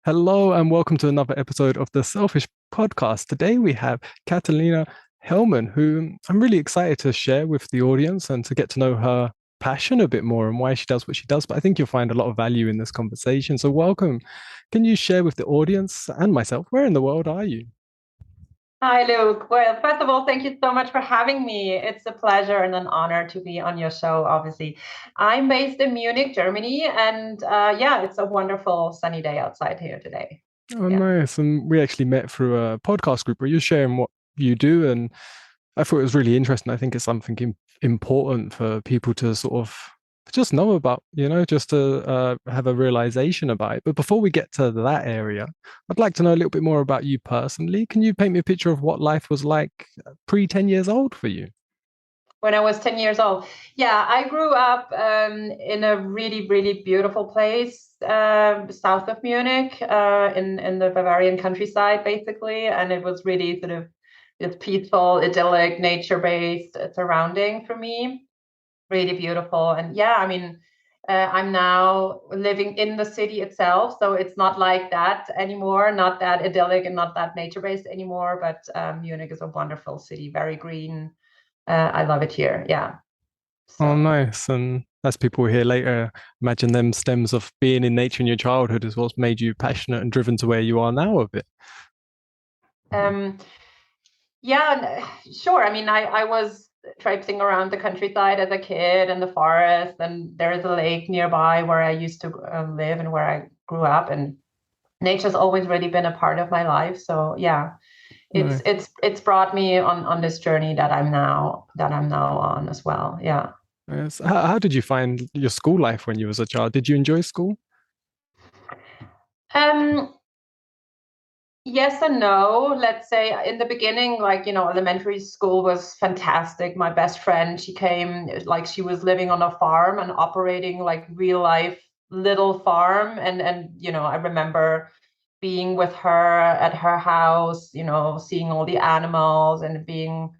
Hello and welcome to another episode of the Selfish Podcast. Today we have Katharina Hellmann, who I'm really excited to share with the audience and to get to know her passion a bit more and why she does what she does. But I think you'll find a lot of value in this conversation. So welcome. Can you share with the audience and myself, where in the world are you? Hi, Luke. Well, first of all, thank you so much for having me. It's a pleasure and an honor to be on your show, obviously. I'm based in Munich, Germany, and yeah, it's a wonderful sunny day outside here today. Oh, Yeah. nice. And we actually met through a podcast group where you're sharing what you do. And I thought it was really interesting. I think it's something important for people to sort of just know about, just to have a realization about it. But before we get to that area, I'd like to know a little bit more about you personally. Can you paint me a picture of what life was like pre 10 years old for you? When I was 10 years old. Yeah, I grew up in a really, really beautiful place south of Munich, in the Bavarian countryside, basically. And it was really sort of this peaceful, idyllic, nature-based surrounding for me. Really beautiful. And yeah, I mean, I'm now living in the city itself, so it's not like that anymore, not that idyllic and not that nature-based anymore. But Munich is a wonderful city, very green. I love it here. Yeah. Oh, So, nice. And as people will hear later, imagine them stems of being in nature in your childhood is what's made you passionate and driven to where you are now of it. um, yeah, sure. I mean, I was traipsing around the countryside as a kid in the forest, and there is a lake nearby where I used to live and where I grew up, and nature's always really been a part of my life. So yeah, Nice. it's brought me on this journey that I'm now on as well. Yeah. Yes. How did you find your school life when you was a child? Did you enjoy school? Um, Yes and no. Let's say in the beginning, like, elementary school was fantastic. My best friend, she came like she was living on a farm and operating like real life little farm. And I remember being with her at her house, seeing all the animals and being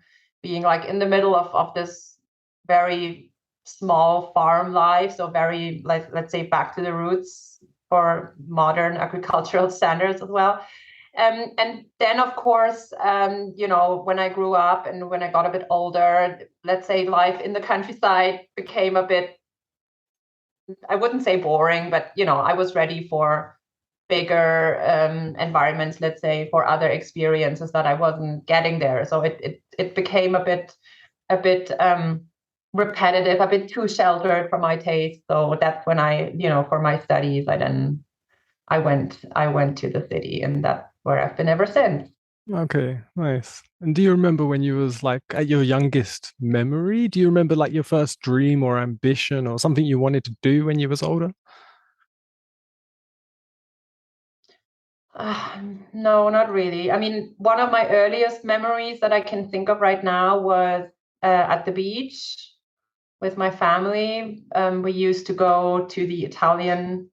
like in the middle of this very small farm life. So very, like, let's say back to the roots for modern agricultural standards as well. And then, of course, when I grew up and when I got a bit older, let's say life in the countryside became a bit, I wouldn't say boring, but, I was ready for bigger environments, let's say, for other experiences that I wasn't getting there. So it became a bit repetitive, a bit too sheltered for my taste. So that's when for my studies, I went to the city, and that's where I've been ever since. Okay, nice. And do you remember when you was like at your youngest memory? Do you remember like your first dream or ambition or something you wanted to do when you was older? No, not really. I mean, one of my earliest memories that I can think of right now was at the beach with my family. We used to go to the Italian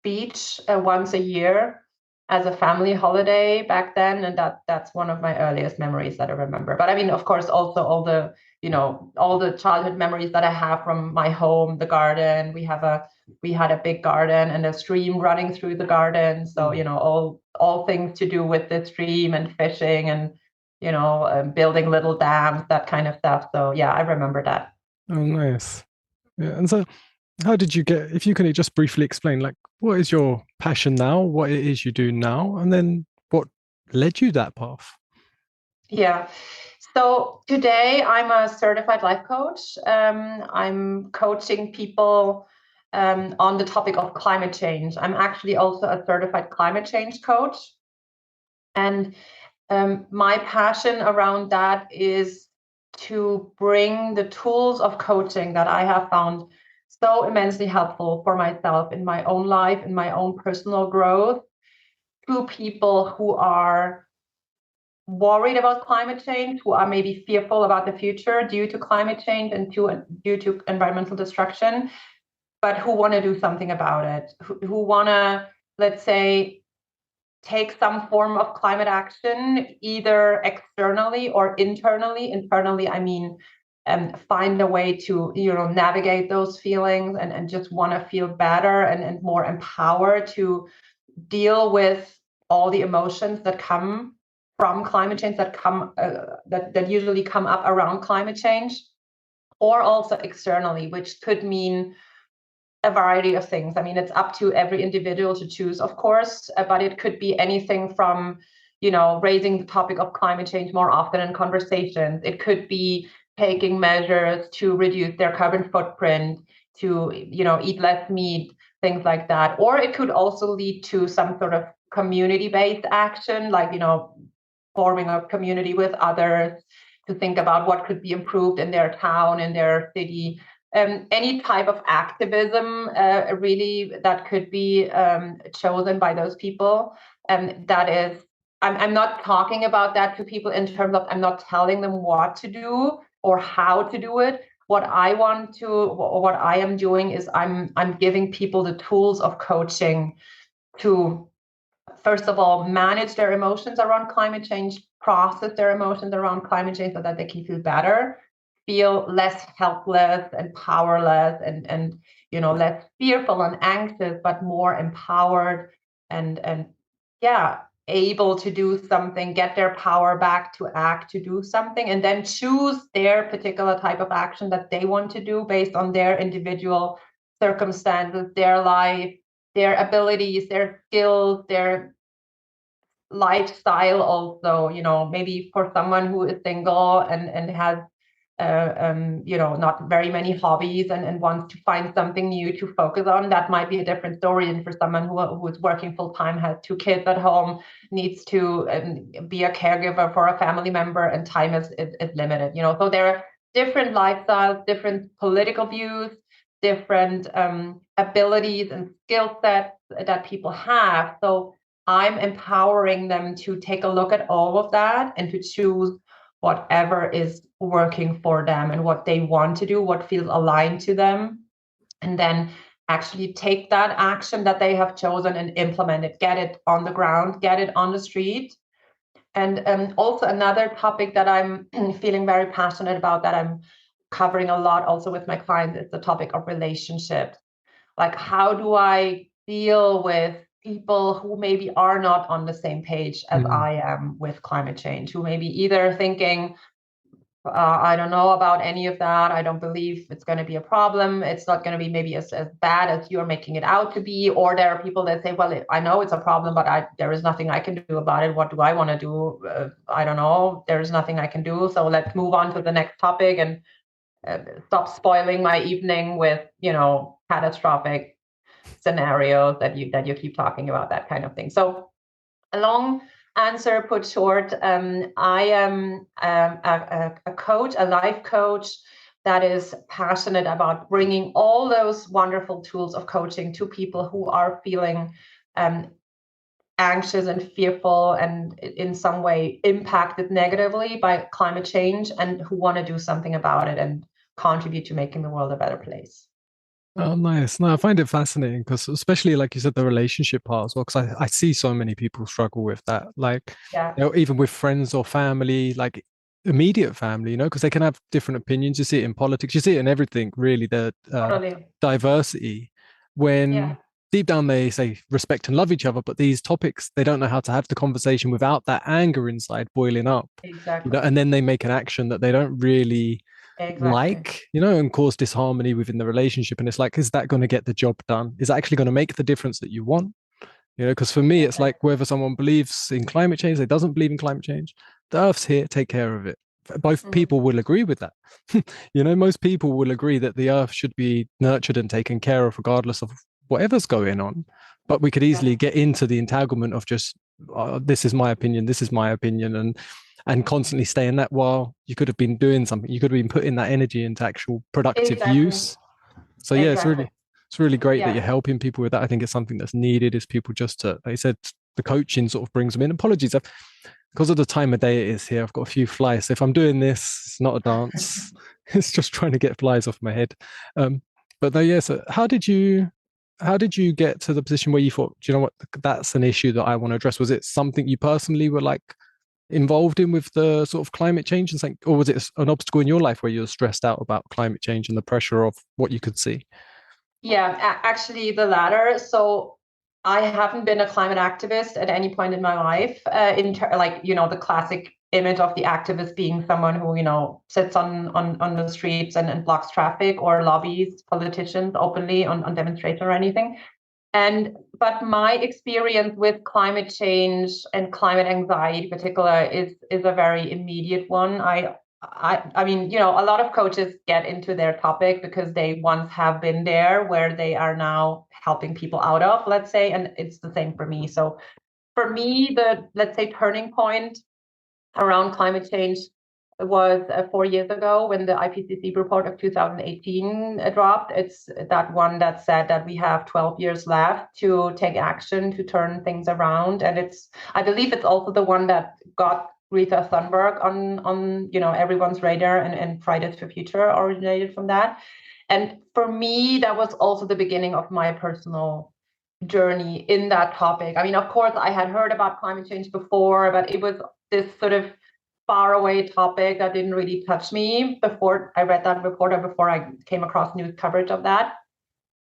beach once a year as a family holiday back then, and that's one of my earliest memories that I remember. But I mean, of course, also all the childhood memories that I have from my home, the garden. We had a big garden and a stream running through the garden. So all things to do with the stream and fishing and building little dams, that kind of stuff. So yeah, I remember that. Oh, nice. Yeah. And so how did you get, if you can just briefly explain, like, what is your passion now, what it is you do now, and then what led you that path? Yeah. So today I'm a certified life coach. I'm coaching people on the topic of climate change. I'm actually also a certified climate change coach. And my passion around that is to bring the tools of coaching that I have found so immensely helpful for myself in my own life, in my own personal growth, to people who are worried about climate change, who are maybe fearful about the future due to climate change and due to environmental destruction, but who want to do something about it, who want to, let's say, take some form of climate action, either externally or internally. Internally, I mean, find a way to navigate those feelings and just want to feel better and more empowered deal with all the emotions that come from climate change, that usually come up around climate change, or also externally, which could mean a variety of things. I mean, it's up to every individual to choose, of course, but it could be anything from, raising the topic of climate change more often in conversations. It could be taking measures to reduce their carbon footprint, to, eat less meat, things like that. Or it could also lead to some sort of community-based action, like, forming a community with others to think about what could be improved in their town, in their city. Any type of activism, really, that could be chosen by those people. That is, I'm not talking about that to people in terms of, I'm not telling them what to do or how to do it. What I am doing is I'm giving people the tools of coaching to, first of all, manage their emotions around climate change, process their emotions around climate change so that they can feel better, feel less helpless and powerless, and less fearful and anxious, but more empowered and yeah, able to do something, get their power back to act, to do something, and then choose their particular type of action that they want to do based on their individual circumstances, their life, their abilities, their skills, their lifestyle also. Maybe for someone who is single and has not very many hobbies, and wants to find something new to focus on, that might be a different story. And for someone who is working full time, has 2 kids at home, needs to be a caregiver for a family member, and time is limited. So there are different lifestyles, different political views, different abilities and skill sets that people have. So I'm empowering them to take a look at all of that and to choose whatever is working for them and what they want to do, what feels aligned to them, and then actually take that action that they have chosen and implement it, get it on the ground, get it on the street. And also another topic that I'm feeling very passionate about, that I'm covering a lot also with my clients, is the topic of relationships. Like, how do I deal with people who maybe are not on the same page as Mm. I am with climate change, who maybe either thinking, I don't know about any of that, I don't believe it's going to be a problem, it's not going to be maybe as bad as you're making it out to be. Or there are people that say, well, I know it's a problem, but there is nothing I can do about it. What do I want to do? I don't know. There's nothing I can do. So let's move on to the next topic and stop spoiling my evening with, catastrophic scenarios that you keep talking about, that kind of thing. So a long answer put short, I am a coach, a life coach, that is passionate about bringing all those wonderful tools of coaching to people who are feeling anxious and fearful and in some way impacted negatively by climate change, and who want to do something about it and contribute to making the world a better place. Oh, nice. No, I find it fascinating because, especially like you said, the relationship part as well. Because I see so many people struggle with that. Like, Yeah, even with friends or family, like immediate family, because they can have different opinions. You see it in politics, you see it in everything, really. The totally. diversity, Yeah, when deep down they say respect and love each other, but these topics, they don't know how to have the conversation without that anger inside boiling up, exactly. and then they make an action that they don't really Exactly. like, and cause disharmony within the relationship. And it's like, is that going to get the job done? Is that actually going to make the difference that you want? Because for me, it's like whether someone believes in climate change, they doesn't believe in climate change, the Earth's here, take care of it. Both Mhm. people will agree with that. Most people will agree that the Earth should be nurtured and taken care of, regardless of whatever's going on. But we could Yeah, easily get into the entanglement of just, this is my opinion, this is my opinion, and constantly stay in that, while you could have been doing something. You could have been putting that energy into actual productive exactly. use. So yeah, Exactly. it's really great that Yeah. you're helping people with that. I think it's something that's needed, is people just to, like I said, the coaching sort of brings them in. Apologies, because of the time of day it is here, I've got a few flies. So if I'm doing this, it's not a dance. It's just trying to get flies off my head. But no, yeah. So how did you get to the position where you thought, do you know what, that's an issue that I want to address? Was it something you personally were like involved in with the sort of climate change and something, or was it an obstacle in your life where you were stressed out about climate change and the pressure of what you could see? Yeah, actually the latter. So I haven't been a climate activist at any point in my life. Like, the classic image of the activist being someone who, sits on the streets and blocks traffic or lobbies politicians openly on demonstrations or anything. But my experience with climate change and climate anxiety in particular is a very immediate one. I mean, a lot of coaches get into their topic because they once have been there where they are now helping people out of, let's say, and it's the same for me. So for me, the, let's say, turning point around climate change was 4 years ago when the IPCC report of 2018 dropped. It's that one that said that we have 12 years left to take action to turn things around. And I believe it's also the one that got Greta Thunberg on everyone's radar, and Fridays for Future originated from that. And for me, that was also the beginning of my personal journey in that topic. I mean, of course, I had heard about climate change before, but it was this sort of far away topic that didn't really touch me before I read that report or before I came across news coverage of that.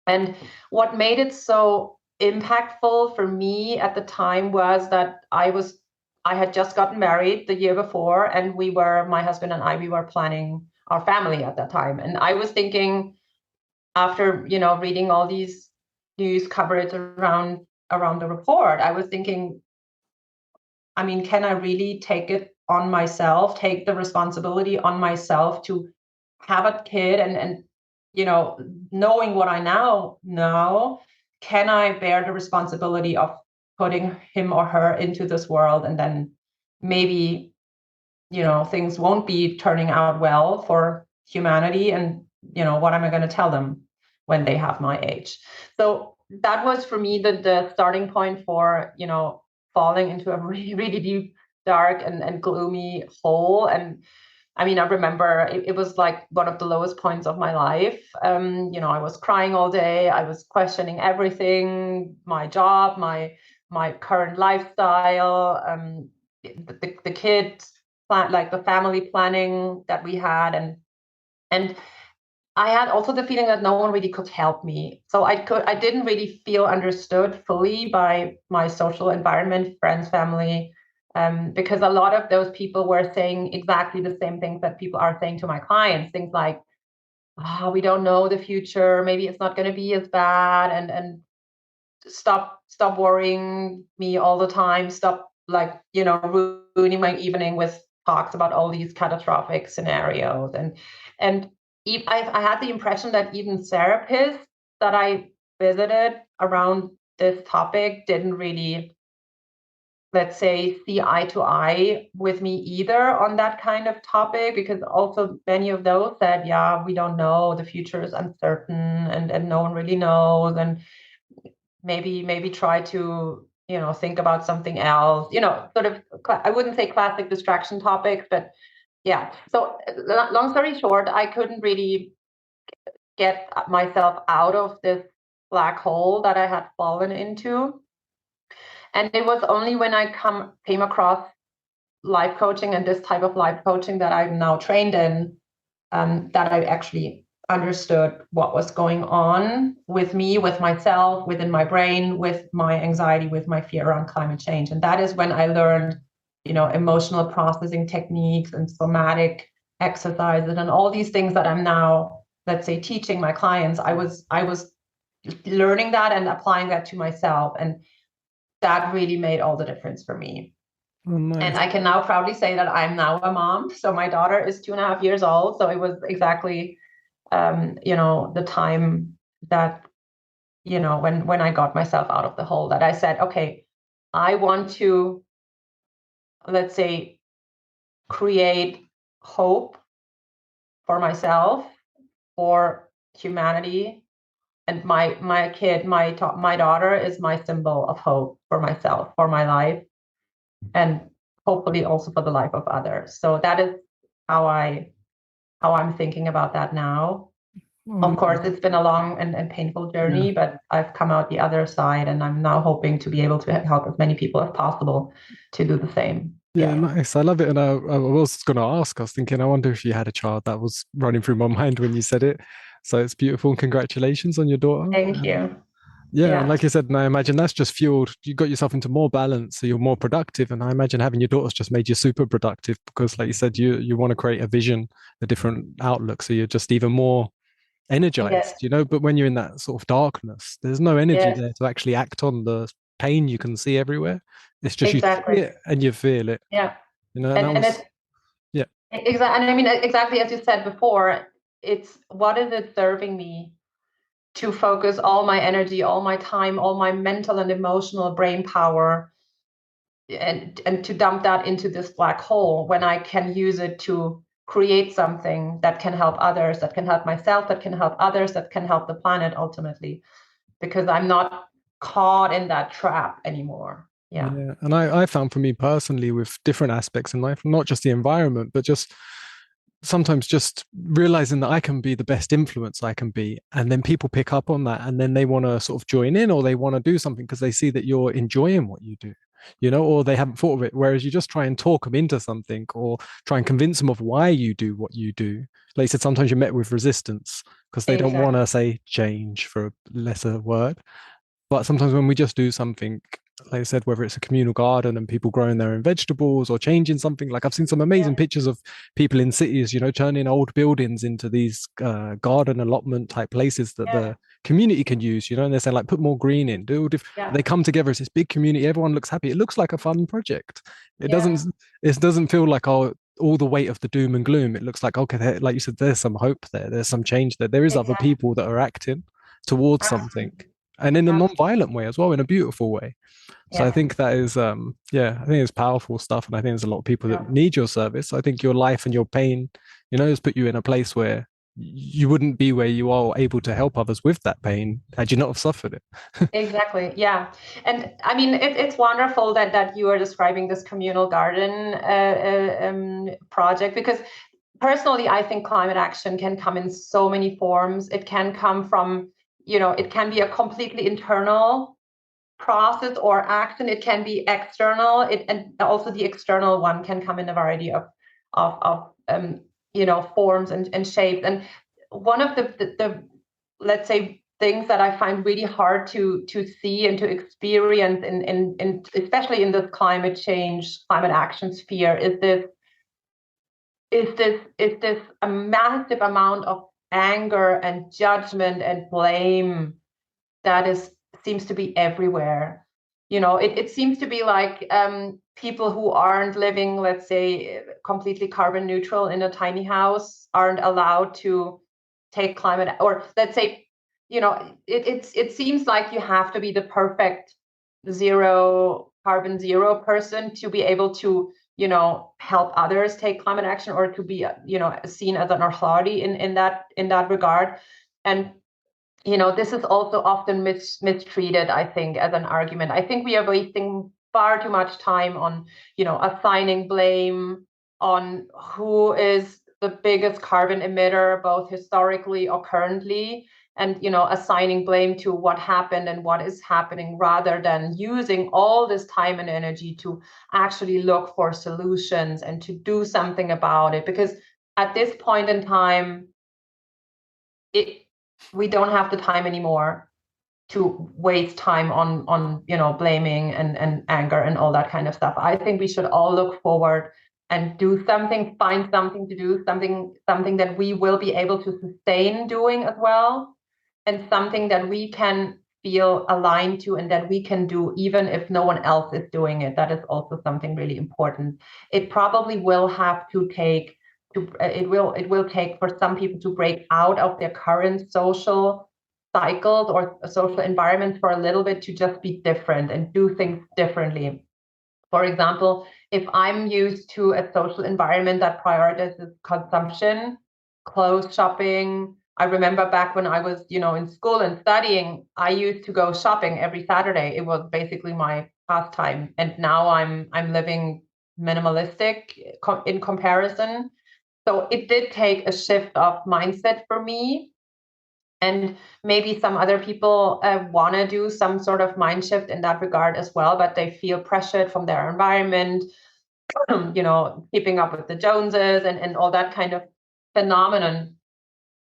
And what made it so impactful for me at the time was that I had just gotten married the year before, and my husband and I, we were planning our family at that time. And I was thinking, after, reading all these news coverage around the report, I was thinking, I mean, can I really take the responsibility on myself to have a kid, and knowing what I now know, can I bear the responsibility of putting him or her into this world, and then maybe, things won't be turning out well for humanity, and what am I going to tell them when they have my age? So that was for me the starting point for, falling into a really, really deep, dark and gloomy hole. And I mean, I remember it was like one of the lowest points of my life. I was crying all day. I was questioning everything, my job, my current lifestyle, the kids, like the family planning that we had, and I had also the feeling that no one really could help me. So I didn't really feel understood fully by my social environment, friends, family, because a lot of those people were saying exactly the same things that people are saying to my clients. Things like, "Oh, we don't know the future. Maybe it's not going to be as bad," and stop worrying me all the time. Stop, like, ruining my evening with talks about all these catastrophic scenarios. And I had the impression that even therapists that I visited around this topic didn't really, let's say, see eye to eye with me either on that kind of topic, because also many of those said, yeah, we don't know, the future is uncertain, and no one really knows, and maybe try to, think about something else, sort of, I wouldn't say classic distraction topics, but yeah. So long story short, I couldn't really get myself out of this black hole that I had fallen into. And it was only when I came across life coaching and this type of life coaching that I'm now trained in, that I actually understood what was going on with me, with myself, within my brain, with my anxiety, with my fear around climate change. And that is when I learned, emotional processing techniques and somatic exercises and all these things that I'm now, let's say, teaching my clients. I was learning that and applying that to myself. And that really made all the difference for me. Oh, nice. And I can now proudly say that I'm now a mom. So my daughter is 2.5 years old. So it was exactly, the time that, when I got myself out of the hole, that I said, okay, I want to, let's say, create hope for myself, for humanity. And my kid, my daughter is my symbol of hope for myself, for my life, and hopefully also for the life of others. So that is how I'm thinking about that now. Of course, it's been a long and painful journey, but I've come out the other side, and I'm now hoping to be able to help as many people as possible to do the same. Yeah, nice. I love it. And I was going to ask, I was thinking, I wonder if you had a child. That was running through my mind when you said it. So it's beautiful. And congratulations on your daughter. Thank you. Yeah, and Yeah, like you said, and I imagine that's just fueled. You got yourself into more balance, so you're more productive. And I imagine having your daughters just made you super productive because, like you said, you want to create a vision, a different outlook, so you're just even more yes, energized, But when you're in that sort of darkness, there's no energy yes, there to actually act on the pain you can see everywhere. It's just you see exactly. it and you feel it, Yeah, And and that and it's was, yeah, exactly. And I mean, exactly as you said before, it's what is it serving me to focus all my energy, all my time, all my mental and emotional brain power, and to dump that into this black hole when I can use it to create something that can help others, that can help myself, that can help others, that can help the planet ultimately, because I'm not caught in that trap anymore. Yeah, yeah. And I found for me personally with different aspects in life, not just the environment, but just sometimes just realizing that I can be the best influence I can be. And then people pick up on that and then they want to sort of join in or they want to do something because they see that you're enjoying what you do, or they haven't thought of it. Whereas you just try and talk them into something or try and convince them of why you do what you do. Like you said, sometimes you're met with resistance because they don't want exactly. to say change for a lesser word. But sometimes when we just do something, like I said, whether it's a communal garden and people growing their own vegetables or changing something, like I've seen some amazing Yeah, pictures of people in cities, turning old buildings into these garden allotment type places that yeah, the community can use, and they're saying like put more green in, yeah, they come together as this big community, everyone looks happy. It looks like a fun project. It doesn't yeah, it doesn't feel like all the weight of the doom and gloom. It looks like okay, like you said, there's some hope there. There's some change there. There is other exactly. people that are acting towards something Absolutely. and in a Absolutely. non-violent way as well, in a beautiful way. So I Yeah, think that is, yeah, I think it's powerful stuff, and I think there's a lot of people that yeah. need your service. I think your life and your pain, has put you in a place where you wouldn't be where you are able to help others with that pain had you not have suffered it. Exactly. Yeah. And I mean, it's wonderful that you are describing this communal garden project, because personally, I think climate action can come in so many forms. It can come from, it can be a completely internal process or action. It can be external. And also the external one can come in a variety of forms and shapes. And one of the let's say things that I find really hard to see and to experience in especially in this climate change, climate action sphere is this a massive amount of anger and judgment and blame that is seems to be everywhere. It seems to be like people who aren't living, let's say, completely carbon neutral in a tiny house aren't allowed to take climate, or let's say, it seems like you have to be the perfect zero person to be able to help others take climate action, or to be seen as an authority in that regard. And this is also often mistreated, I think, as an argument. I think we are wasting far too much time on, assigning blame on who is the biggest carbon emitter, both historically or currently, and, assigning blame to what happened and what is happening, rather than using all this time and energy to actually look for solutions and to do something about it. Because at this point in time, it we don't have the time anymore to waste time on blaming and anger and all that kind of stuff. I think we should all look forward and do something, find something to do, something that we will be able to sustain doing as well, and something that we can feel aligned to and that we can do even if no one else is doing it. That is also something really important. It probably will have to take it will take for some people to break out of their current social cycles or social environments for a little bit, to just be different and do things differently. For example, if I'm used to a social environment that prioritizes consumption, clothes shopping. I remember back when I was, in school and studying, I used to go shopping every Saturday. It was basically my pastime. And now I'm living minimalistic in comparison. So it did take a shift of mindset for me. And maybe some other people want to do some sort of mind shift in that regard as well, but they feel pressured from their environment, keeping up with the Joneses and all that kind of phenomenon.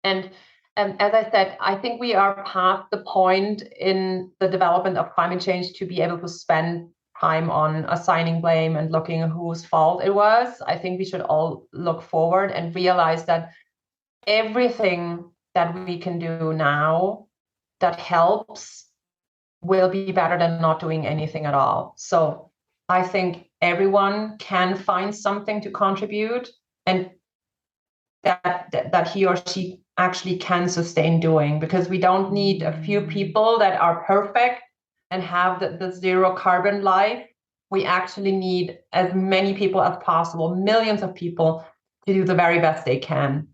And as I said, I think we are past the point in the development of climate change to be able to spend time on assigning blame and looking at whose fault it was. I think we should all look forward and realize that everything that we can do now that helps will be better than not doing anything at all. So I think everyone can find something to contribute, and that he or she actually can sustain doing, because we don't need a few people that are perfect and have the zero carbon life. We actually need as many people as possible, millions of people, to do the very best they can.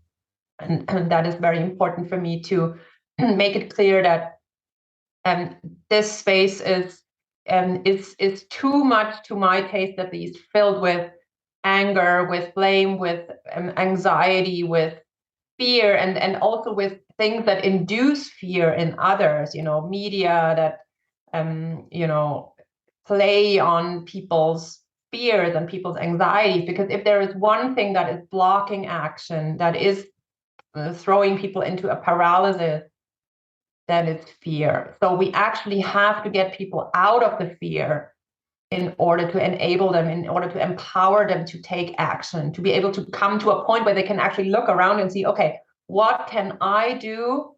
And that is very important for me to make it clear that this space is too much, to my taste at least, filled with anger, with blame, with anxiety, with fear, and also with things that induce fear in others, media that play on people's fears and people's anxieties. Because if there is one thing that is blocking action, that is throwing people into a paralysis, then it's fear. So we actually have to get people out of the fear in order to enable them, in order to empower them to take action, to be able to come to a point where they can actually look around and see, okay, what can I do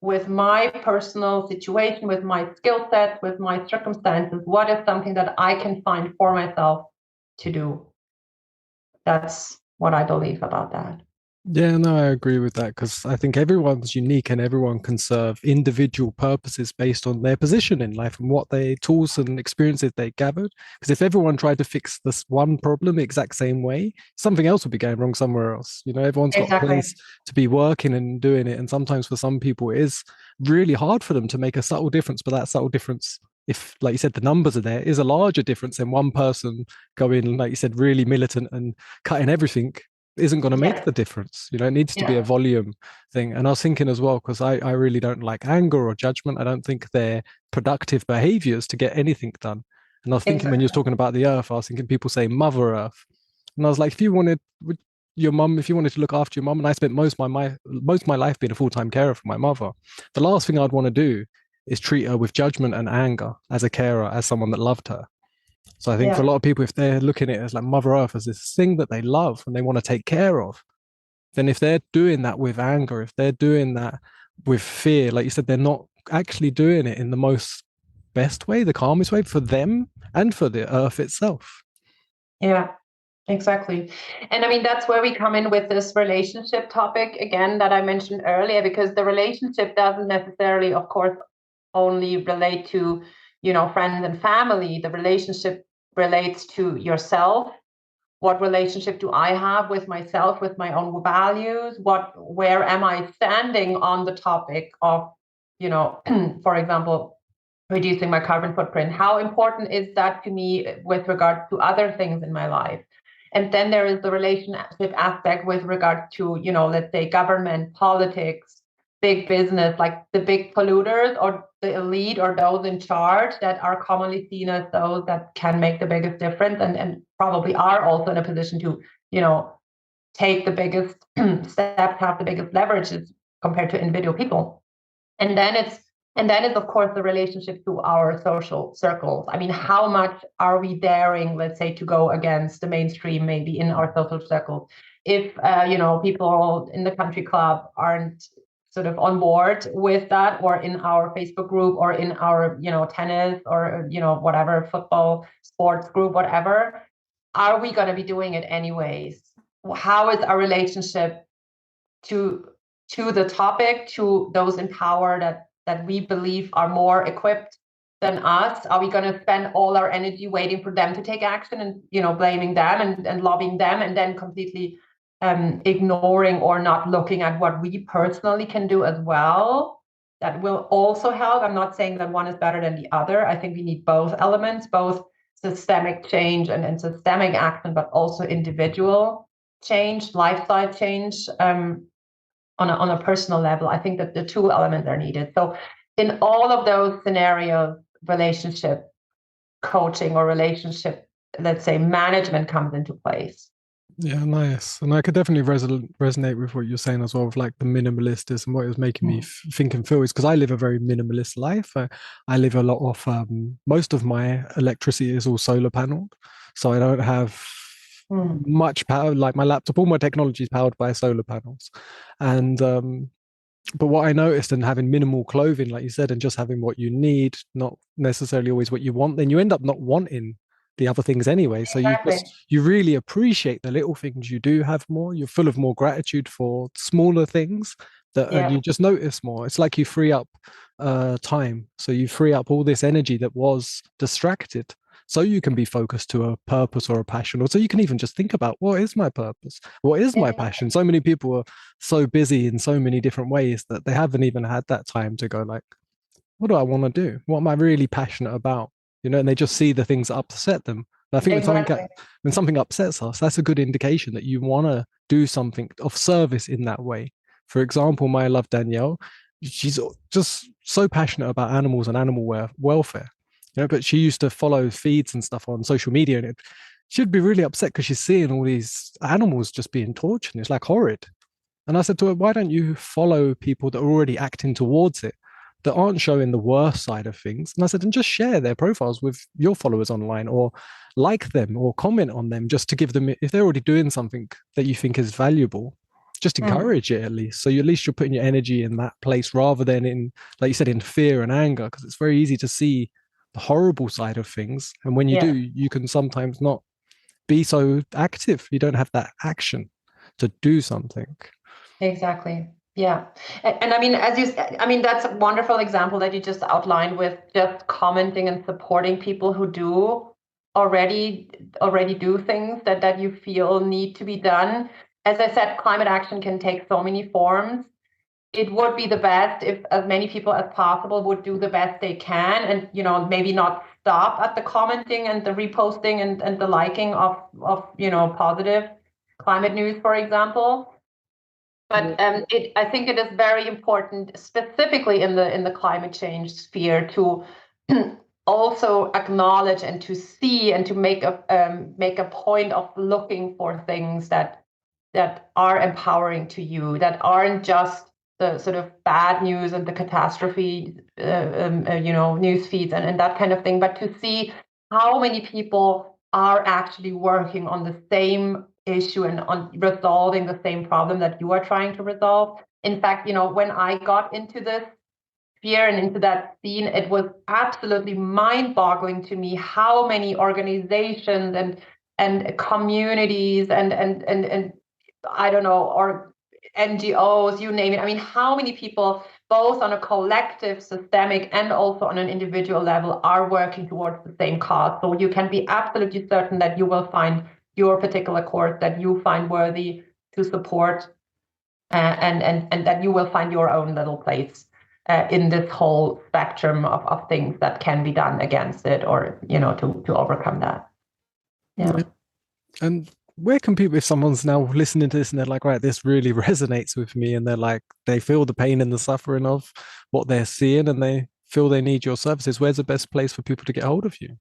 with my personal situation, with my skill set, with my circumstances? What is something that I can find for myself to do? That's what I believe about that. Yeah, no, I agree with that because I think everyone's unique and everyone can serve individual purposes based on their position in life and what they tools and experiences they gathered. Because if everyone tried to fix this one problem the exact same way, something else would be going wrong somewhere else. Everyone's got a Exactly. place to be working and doing it. And sometimes for some people, it is really hard for them to make a subtle difference. But that subtle difference, if, like you said, the numbers are there, is a larger difference than one person going, like you said, really militant and cutting everything isn't going to make Yes. the difference. It needs to be a Yeah. volume thing. And I was thinking as well, because I really don't like anger or judgment. I don't think they're productive behaviors to get anything done. And I was thinking when you was Exactly. talking about the earth, I was thinking people say Mother Earth. And I was like, if you wanted your mum, if you wanted to look after your mum, and I spent most of my life being a full-time carer for my mother, the last thing I'd want to do is treat her with judgment and anger as a carer, as someone that loved her. So I think for a Yeah. lot of people, if they're looking at it as like Mother Earth as this thing that they love and they want to take care of, then if they're doing that with anger, if they're doing that with fear, like you said, they're not actually doing it in the most best way, the calmest way for them and for the earth itself. Yeah. Exactly. And I mean, that's where we come in with this relationship topic again that I mentioned earlier, because the relationship doesn't necessarily, of course, only relate to, friends and family. The relationship relates to yourself. What relationship do I have with myself, with my own values? Where am I standing on the topic of, for example, reducing my carbon footprint? How important is that to me with regard to other things in my life? And then there is the relationship aspect with regard to, let's say government, politics, big business, like the big polluters or the elite or those in charge that are commonly seen as those that can make the biggest difference, and probably are also in a position to, take the biggest steps, have the biggest leverages compared to individual people. And then it's of course the relationship to our social circles. I mean, how much are we daring, let's say, to go against the mainstream maybe in our social circles? If people in the country club aren't sort of on board with that, or in our Facebook group, or in our tennis, or whatever, football, sports group, whatever, are we going to be doing it anyways? How is our relationship to the topic, to those in power that we believe are more equipped than us? Are we going to spend all our energy waiting for them to take action and blaming them and lobbying them, and then completely ignoring or not looking at what we personally can do as well? That will also help. I'm not saying that one is better than the other. I think we need both elements, both systemic change and systemic action, but also individual change, lifestyle change, on a personal level. I think that the two elements are needed. So in all of those scenarios, relationship coaching or relationship, let's say, management comes into place. Yeah, nice. And I could definitely resonate with what you're saying as well, with like the minimalist and what it was making me Mm. think and feel is because I live a very minimalist life. I live a lot of, most of my electricity is all solar paneled. So I don't have Mm. much power, like my laptop, all my technology is powered by solar panels. And but what I noticed in having minimal clothing, like you said, and just having what you need, not necessarily always what you want, then you end up not wanting the other things anyway. So Exactly. you really appreciate the little things you do have more. You're full of more gratitude for smaller things that, and Yeah. you just notice more. It's like you free up time. So you free up all this energy that was distracted. So you can be focused to a purpose or a passion, or so you can even just think about what is my purpose? What is my passion? So many people are so busy in so many different ways that they haven't even had that time to go like, what do I want to do? What am I really passionate about? You know, and they just see the things that upset them. And I think Exactly. when something upsets us, that's a good indication that you want to do something of service in that way. For example, my love Danielle, she's just so passionate about animals and animal welfare. You know, but she used to follow feeds and stuff on social media, and she'd be really upset because she's seeing all these animals just being tortured. And it's like horrid. And I said to her, why don't you follow people that are already acting towards it, that aren't showing the worst side of things? And I said, and just share their profiles with your followers online, or like them or comment on them, just to give them, if they're already doing something that you think is valuable, just Mm. encourage it at least. So you, at least you're putting your energy in that place rather than in, like you said, in fear and anger, because it's very easy to see the horrible side of things. And when you do, Yeah. you can sometimes not be so active. You don't have that action to do something. Exactly. Yeah. And I mean, as you said, I mean, that's a wonderful example that you just outlined with just commenting and supporting people who do already already do things that you feel need to be done. As I said, climate action can take so many forms. It would be the best if as many people as possible would do the best they can, and maybe not stop at the commenting and the reposting and the liking of positive climate news, for example. Yeah. But I think it is very important, specifically in the climate change sphere, to also acknowledge and to see and to make a point of looking for things that are empowering to you, that aren't just the sort of bad news and the catastrophe, news feeds and that kind of thing, but to see how many people are actually working on the same issue and on resolving the same problem that you are trying to resolve. In fact, when I got into this sphere and into that scene, it was absolutely mind-boggling to me how many organizations and communities and I don't know, or NGOs, you name it. I mean, how many people, both on a collective, systemic, and also on an individual level, are working towards the same cause. So you can be absolutely certain that you will find your particular cause that you find worthy to support, and that you will find your own little place in this whole spectrum of things that can be done against it, or to overcome that. Yeah. Yeah. And where can people, if someone's now listening to this and they're like, right, this really resonates with me, and they're like, they feel the pain and the suffering of what they're seeing, and they feel they need your services, where's the best place for people to get hold of you?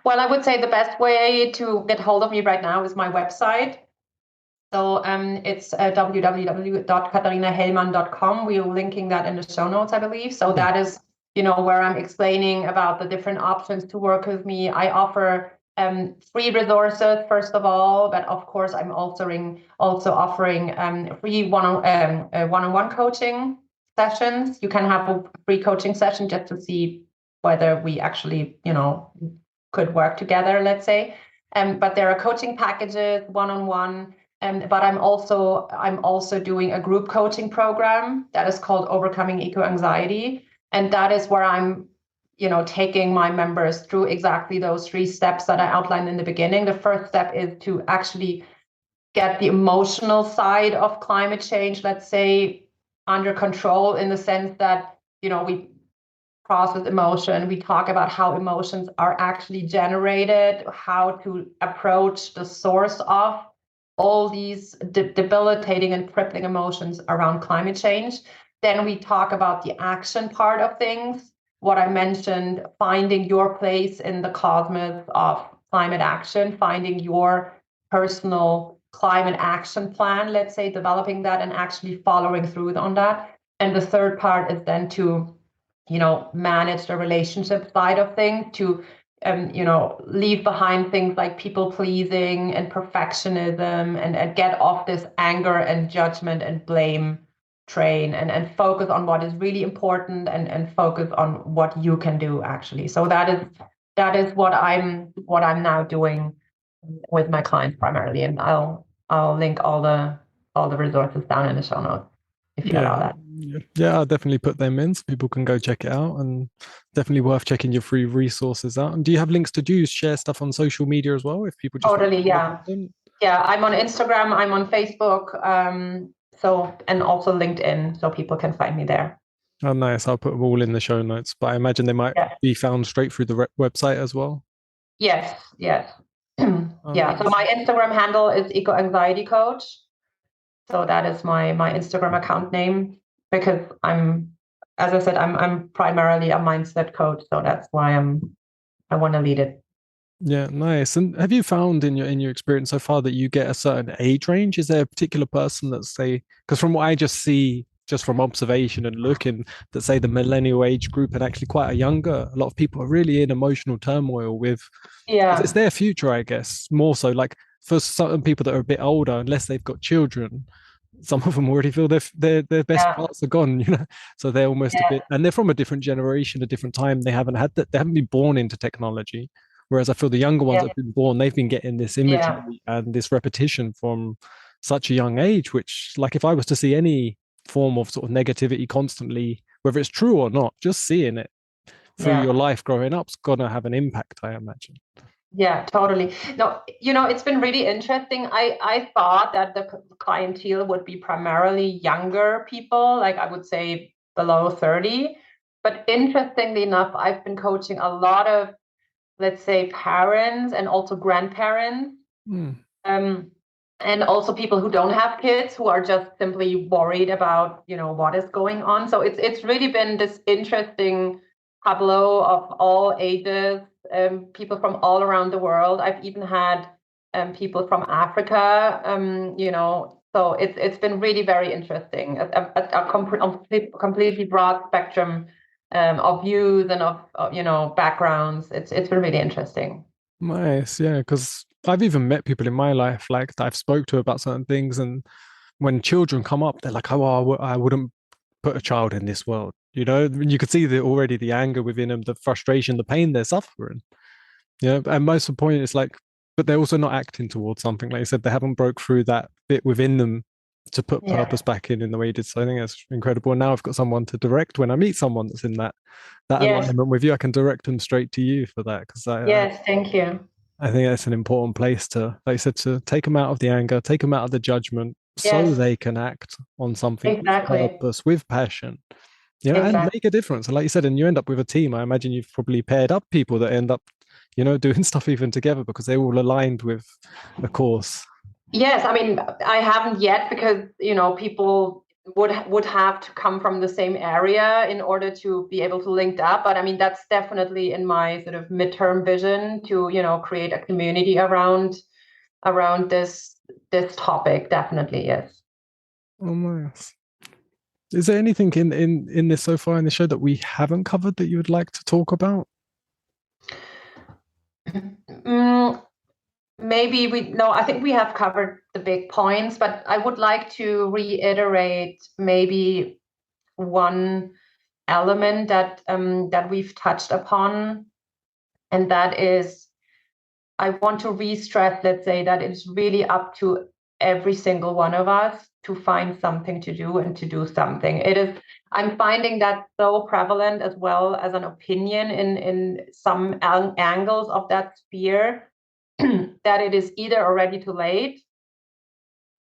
Well, I would say the best way to get hold of me right now is my website. So it's www.katharinahellmann.com. We're linking that in the show notes, I believe. So Yeah. that is, where I'm explaining about the different options to work with me. I offer free resources, first of all, but of course, I'm also offering free one-on-one coaching sessions. You can have a free coaching session just to see whether we actually, could work together, let's say. But there are coaching packages, one-on-one. But I'm also doing a group coaching program that is called Overcoming Eco Anxiety, and that is where I'm, taking my members through exactly those 3 steps that I outlined in the beginning. The first step is to actually get the emotional side of climate change, let's say, under control, in the sense that we process emotion. We talk about how emotions are actually generated, how to approach the source of all these debilitating and crippling emotions around climate change. Then we talk about the action part of things, what I mentioned, finding your place in the cosmos of climate action, finding your personal climate action plan, let's say, developing that and actually following through on that. And the third part is then to, manage the relationship side of things, to leave behind things like people pleasing and perfectionism, and get off this anger and judgment and blame train, and focus on what is really important, and focus on what you can do actually. So that is what I'm now doing with my clients primarily, and I'll link all the resources down in the show notes if you allow Yeah, that. yeah, I'll definitely put them in so people can go check it out, and definitely worth checking your free resources out. And do you have links to share stuff on social media as well if people just want Totally, to follow yeah. content? Yeah, I'm on Instagram, I'm on Facebook, and also LinkedIn, so people can find me there. Oh, nice. I'll put them all in the show notes, but I imagine they might Yeah. be found straight through the website as well. Yes, yes. Oh, Yeah, so nice. my Instagram handle is Eco Anxiety Coach. So that is my Instagram account name, because as I said, I'm primarily a mindset coach, so that's why I want to lead it. Yeah, nice. And have you found in your experience so far that you get a certain age range? Is there a particular person that say, because from what I just see, just from observation and looking, that say the millennial age group and actually quite a younger, a lot of people are really in emotional turmoil with, because it's Yeah, their future, I guess, more so. Like for some people that are a bit older, unless they've got children, some of them already feel their best yeah, parts are gone, So they're almost a yeah, bit, and they're from a different generation, a different time. They haven't had that, they haven't been born into technology. Whereas I feel the younger ones yeah, that have been born, they've been getting this yeah, imagery and this repetition from such a young age, which, like, if I was to see any form of sort of negativity constantly, whether it's true or not, just seeing it through your yeah. life growing up's gonna have an impact, I imagine. Yeah, totally. No, it's been really interesting. I thought that the clientele would be primarily younger people, like I would say below 30. But interestingly enough, I've been coaching a lot of, let's say, parents and also grandparents, Hmm. um, and also people who don't have kids, who are just simply worried about, what is going on. So it's really been this interesting tableau of all ages, people from all around the world. I've even had people from Africa, so it's been really very interesting. A completely broad spectrum of views and of backgrounds. It's been really interesting. Nice, yeah, because I've even met people in my life like that I've spoke to about certain things, and when children come up, they're like, "Oh, I wouldn't put a child in this world." You could see already the anger within them, the frustration, the pain they're suffering. Yeah, and most of the point is like, but they're also not acting towards something. Like you said, they haven't broke through that bit within them to put Yeah. purpose back in the way you did. So I think that's incredible. And now I've got someone to direct when I meet someone that's in that Yes. alignment with you. I can direct them straight to you for that because Yes. Thank you. I think that's an important place to, like I said, to take them out of the anger, take them out of the judgment, so Yes. they can act on something with Exactly. purpose, with passion, and Exactly. make a difference. And like you said, and you end up with a team. I imagine you've probably paired up people that end up, doing stuff even together because they're all aligned with a course. Yes. I mean, I haven't yet, because people would have to come from the same area in order to be able to link up. But I mean, that's definitely in my sort of midterm vision to create a community around this topic. Definitely, yes. Oh, nice. Is there anything in this so far in the show that we haven't covered that you would like to talk about? Mm, maybe we no, I think we have covered the big points, but I would like to reiterate maybe one element that we've touched upon, and that is, I want to re-stress, let's say, that it's really up to every single one of us to find something to do and to do something. I'm finding that so prevalent as well as an opinion in some angles of that sphere, that it is either already too late.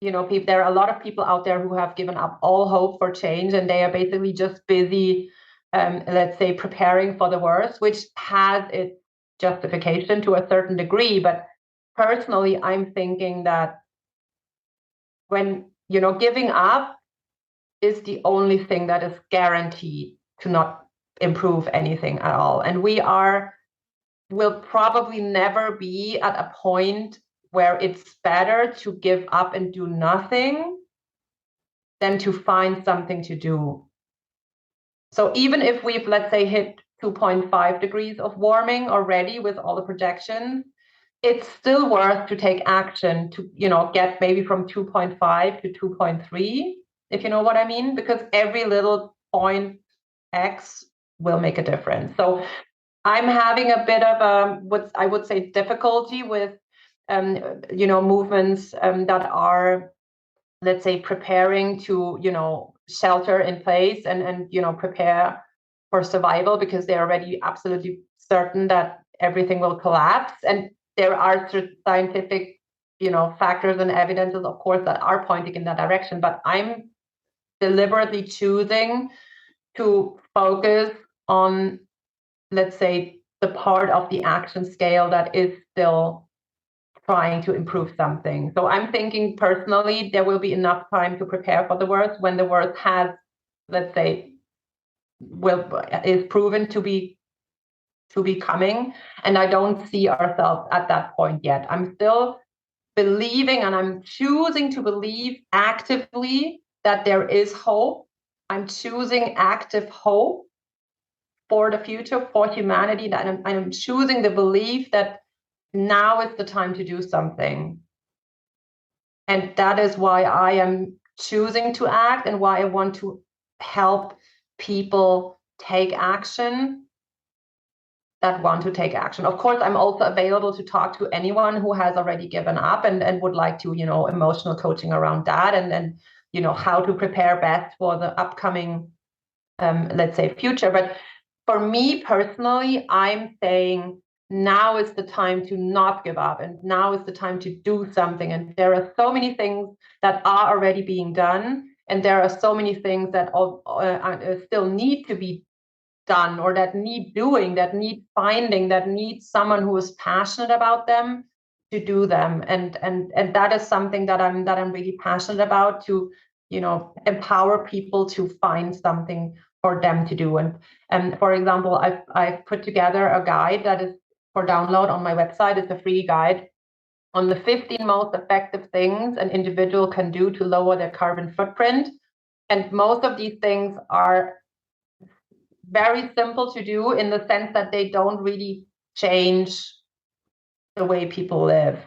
There are a lot of people out there who have given up all hope for change, and they are basically just busy, let's say, preparing for the worst, which has its justification to a certain degree. But personally, I'm thinking that when, giving up is the only thing that is guaranteed to not improve anything at all. And will probably never be at a point where it's better to give up and do nothing than to find something to do. So even if we've, let's say, hit 2.5 degrees of warming already with all the projections, it's still worth to take action to, get maybe from 2.5 to 2.3, if you know what I mean, because every little point X will make a difference. So I'm having a bit of what I would say difficulty with, movements that are, let's say, preparing to, shelter in place and prepare for survival, because they're already absolutely certain that everything will collapse. And there are scientific, factors and evidences, of course, that are pointing in that direction. But I'm deliberately choosing to focus on, let's say, the part of the action scale that is still trying to improve something. So I'm thinking personally, there will be enough time to prepare for the worst when the worst has, let's say, is proven to be coming. And I don't see ourselves at that point yet. I'm still believing, and I'm choosing to believe actively that there is hope. I'm choosing active hope for the future, for humanity, that I'm choosing the belief that now is the time to do something. And that is why I am choosing to act, and why I want to help people take action that want to take action. Of course, I'm also available to talk to anyone who has already given up and would like to, emotional coaching around that, and how to prepare best for the upcoming, let's say, future. But for me personally, I'm saying now is the time to not give up, and now is the time to do something. And there are so many things that are already being done, and there are so many things that still need to be done, or that need doing, that need finding, that need someone who is passionate about them to do them. And that is something that I'm really passionate about, to empower people to find something for them to do. And for example, I've put together a guide that is for download on my website. It's a free guide on the 15 most effective things an individual can do to lower their carbon footprint. And most of these things are very simple to do, in the sense that they don't really change the way people live.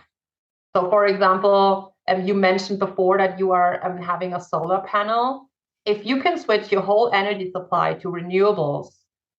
So, for example, you mentioned before that you are having a solar panel. If you can switch your whole energy supply to renewables,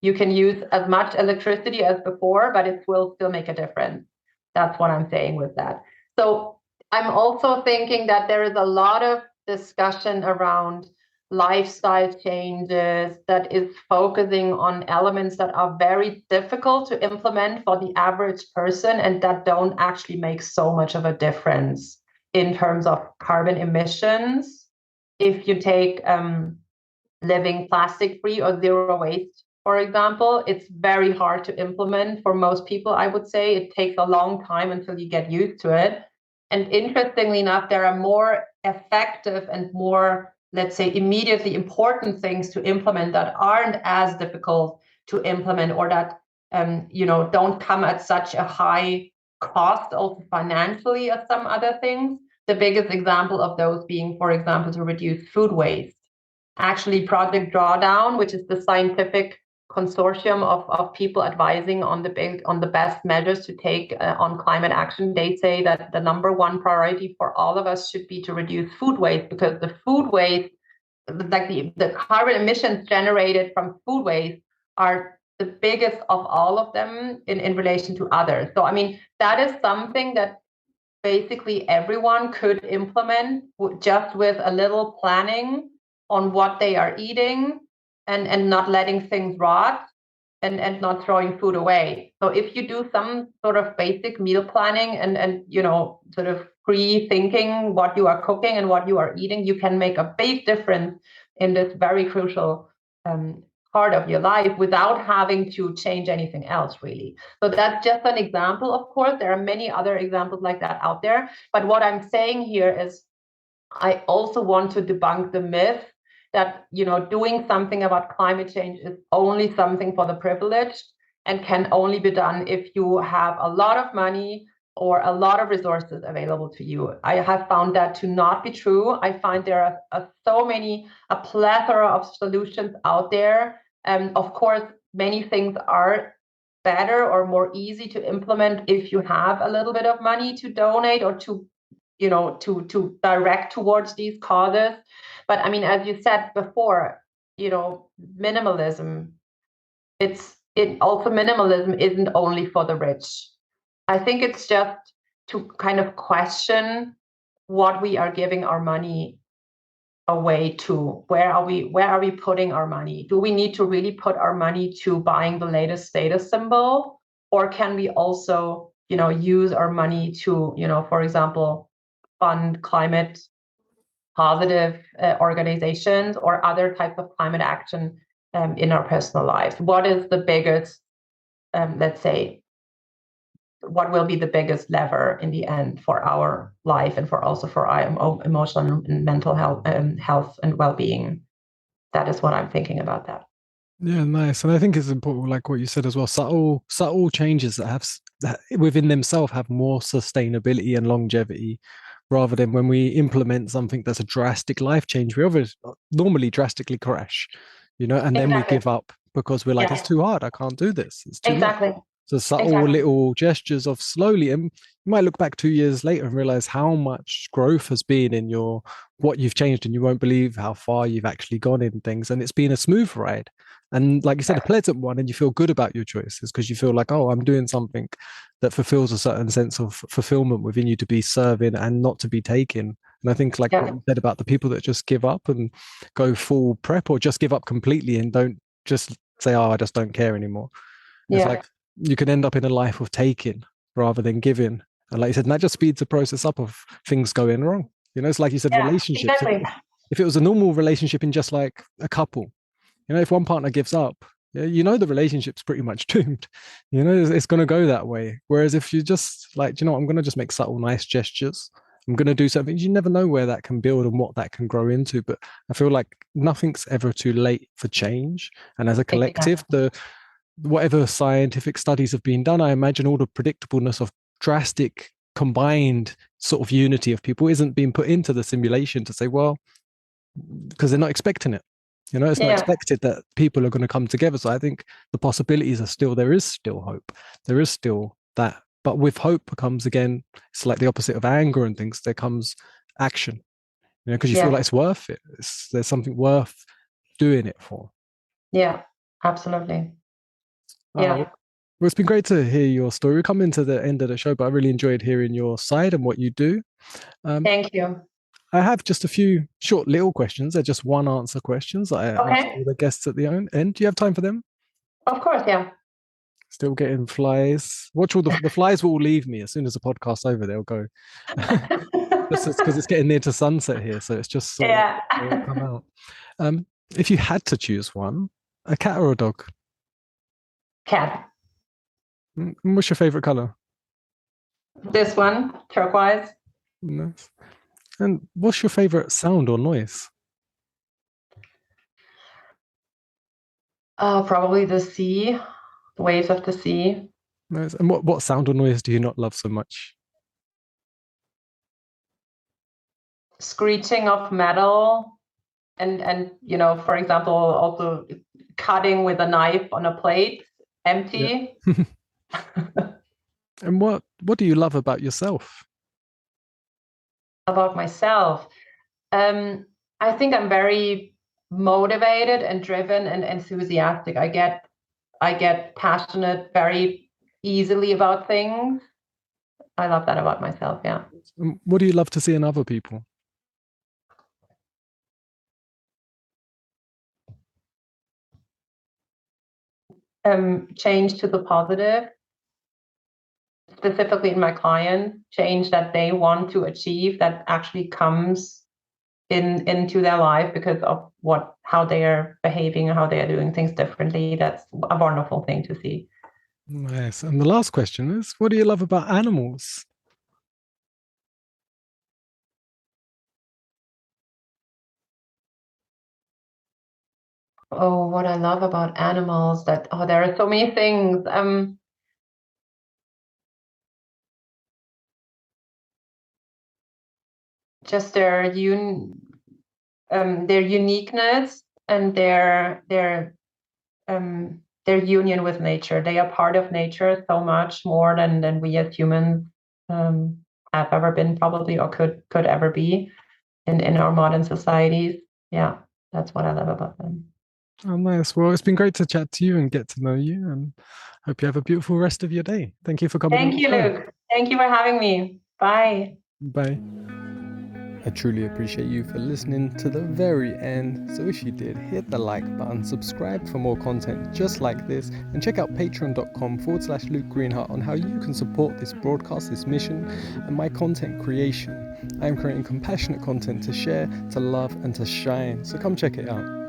you can use as much electricity as before, but it will still make a difference. That's what I'm saying with that. So I'm also thinking that there is a lot of discussion around lifestyle changes that is focusing on elements that are very difficult to implement for the average person, and that don't actually make so much of a difference in terms of carbon emissions. If you take living plastic free or zero waste, for example, it's very hard to implement for most people. I would say it takes a long time until you get used to it. And interestingly enough, there are more effective and more, let's say, immediately important things to implement that aren't as difficult to implement, or that don't come at such a high cost, also financially, as some other things. The biggest example of those being, for example, to reduce food waste. Actually, Project Drawdown, which is the scientific consortium of people advising on the best measures to take on climate action, they say that the number one priority for all of us should be to reduce food waste, because the food waste, like the carbon emissions generated from food waste, are the biggest of all of them in relation to others. So, I mean, that is something that basically everyone could implement just with a little planning on what they are eating, and not letting things rot, and not throwing food away. So if you do some sort of basic meal planning, and sort of pre-thinking what you are cooking and what you are eating, you can make a big difference in this very crucial part of your life without having to change anything else, really. So that's just an example. Of course, there are many other examples like that out there. But what I'm saying here is, I also want to debunk the myth that doing something about climate change is only something for the privileged, and can only be done if you have a lot of money, or a lot of resources available to you. I have found that to not be true. I find there are a plethora of solutions out there. Of course, many things are better or more easy to implement if you have a little bit of money to donate or to, to direct towards these causes. But I mean, as you said before, minimalism, minimalism isn't only for the rich. I think it's just to kind of question what we are giving our money away to. Where are we putting our money? Do we need to really put our money to buying the latest status symbol? Or can we also, use our money to, for example, fund climate positive organizations or other types of climate action in our personal lives? What is the biggest, let's say, what will be the biggest lever in the end for our life and for our emotional and mental health and well-being? That is what I'm thinking about that. Yeah, nice. And I think it's important, like what you said as well, subtle changes that within themselves have more sustainability and longevity, rather than when we implement something that's a drastic life change, we always normally drastically crash, and then we Exactly. give up because we're like, it's Yeah. too hard. I can't do this. It's too much. Exactly. So subtle Exactly. little gestures of slowly, and you might look back 2 years later and realize how much growth has been in what you've changed, and you won't believe how far you've actually gone in things. And it's been a smooth ride. And like you said, a pleasant one, and you feel good about your choices because you feel like, oh, I'm doing something that fulfills a certain sense of fulfillment within you to be serving and not to be taken. And I think, like what Yeah. you said about the people that just give up and go full prep, or just give up completely and don't just say, oh, I just don't care anymore. It's Yeah. like you can end up in a life of taking rather than giving. And like you said, and that just speeds the process up of things going wrong. It's like you said, Yeah. relationships. Exactly. If it was a normal relationship in just like a couple, if one partner gives up, yeah, the relationship's pretty much doomed. It's going to go that way. Whereas if you just like, I'm going to just make subtle, nice gestures. I'm going to do something. You never know where that can build and what that can grow into. But I feel like nothing's ever too late for change. And as a collective, Exactly. whatever scientific studies have been done, I imagine all the predictableness of drastic combined sort of unity of people isn't being put into the simulation to say, well, because they're not expecting it. It's not Yeah. expected that people are going to come together. So I think the possibilities are still, there is still hope. There is still that. But with hope comes again, it's like the opposite of anger and things. There comes action, because you feel Yeah. like it's worth it. There's something worth doing it for. Yeah. Absolutely. Oh, Yeah. well, it's been great to hear your story. We're coming to the end of the show, but I really enjoyed hearing your side and what you do. Um, Thank you. I have just a few short little questions. They're just one answer questions that I ask Okay. all the guests at the end. Do you have time for them? Of course. Yeah. Still getting flies. Watch all the flies will leave me as soon as the podcast's over. They'll go. Just because it's getting near to sunset here, so it's just sort of Yeah. they'll come out. If you had to choose one, a cat or a dog, Cat. what's your favorite color? This one, turquoise. Nice. And what's your favorite sound or noise? Probably the sea, the waves of the sea. Nice. And what sound or noise do you not love so much? Screeching of metal, and for example, also cutting with a knife on a plate, Yeah. empty. And what do you love about yourself? About myself, um, I think I'm very motivated and driven and enthusiastic. I get passionate very easily about things. I love that about myself. Yeah. And what do you love to see in other people? Change to the positive, specifically in my clients, change that they want to achieve that actually comes into their life because of how they are behaving and how they are doing things differently. That's a wonderful thing to see. Nice. And the last question is, what do you love about animals? Oh, what I love about animals, that there are so many things. just their uniqueness and their union with nature. They are part of nature so much more than we as humans have ever been, probably, or could ever be in our modern societies. Yeah, that's what I love about them. Oh, nice. Well, it's been great to chat to you and get to know you, and hope you have a beautiful rest of your day. Thank you for coming on Thank the you, show. Luke. Thank you for having me. Bye. Bye. I truly appreciate you for listening to the very end. So if you did, hit the like button, subscribe for more content just like this, and check out patreon.com/Luke Greenheart on how you can support this broadcast, this mission, and my content creation. I am creating compassionate content to share, to love, and to shine. So come check it out.